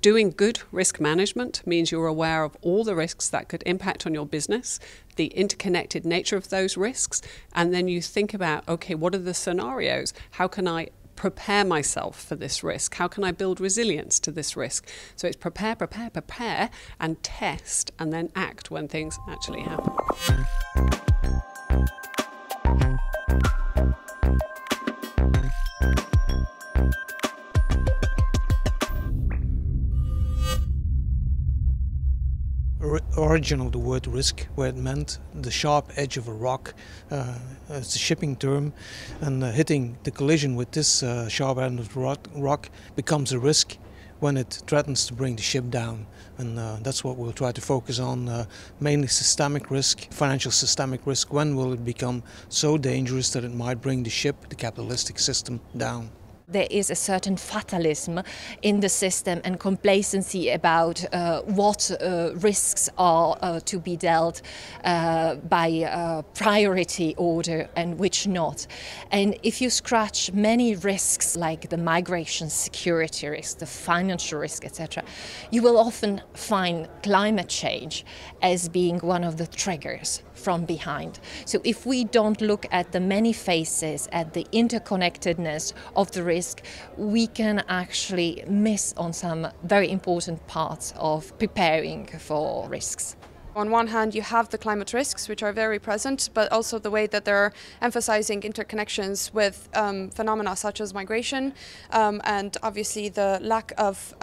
Doing good risk management means you're aware of all the risks that could impact on your business, the interconnected nature of those risks, and then you think about, okay, what are the scenarios? How can I prepare myself for this risk? How can I build resilience to this risk? So it's prepare, prepare, prepare, and test, and then act when things actually happen. Origin of the word risk, where it meant the sharp edge of a rock. It's a shipping term, and hitting the collision with this sharp end of the rock becomes a risk when it threatens to bring the ship down. And that's what we'll try to focus on, mainly systemic risk, financial systemic risk. When will it become so dangerous that it might bring the ship, the capitalistic system, down? There is a certain fatalism in the system and complacency about what risks are to be dealt by priority order and which not. And if you scratch many risks like the migration security risk, the financial risk, etc., you will often find climate change as being one of the triggers from behind. So if we don't look at the many faces, at the interconnectedness of the risk, we can actually miss on some very important parts of preparing for risks. On one hand, you have the climate risks, which are very present, but also the way that they're emphasizing interconnections with phenomena such as migration, and obviously the lack of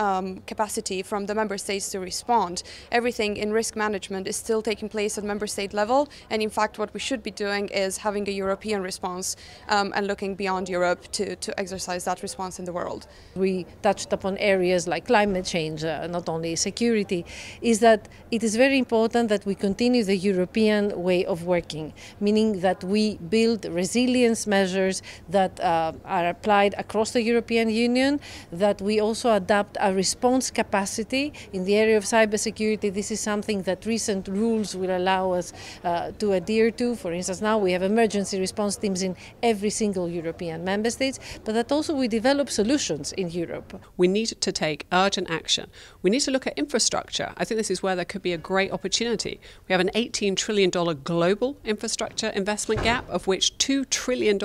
capacity from the member states to respond. Everything in risk management is still taking place at member state level, and in fact what we should be doing is having a European response and looking beyond Europe to exercise that response in the world. We touched upon areas like climate change, not only security, is that it is very important that we continue the European way of working, meaning that we build resilience measures that are applied across the European Union, that we also adapt our response capacity in the area of cybersecurity. This is something that recent rules will allow us to adhere to. For instance, now we have emergency response teams in every single European member state, but that also we develop solutions in Europe. We need to take urgent action. We need to look at infrastructure. I think this is where there could be a great opportunity. We have an $18 trillion global infrastructure investment gap, of which $2 trillion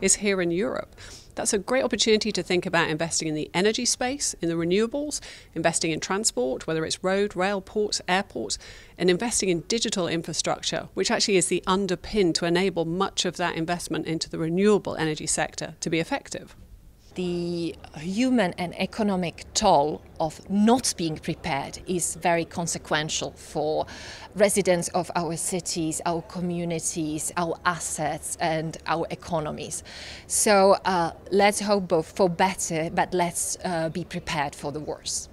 is here in Europe. That's a great opportunity to think about investing in the energy space, in the renewables, investing in transport, whether it's road, rail, ports, airports, and investing in digital infrastructure, which actually is the underpin to enable much of that investment into the renewable energy sector to be effective. The human and economic toll of not being prepared is very consequential for residents of our cities, our communities, our assets and our economies. So let's hope both for better, but let's be prepared for the worst.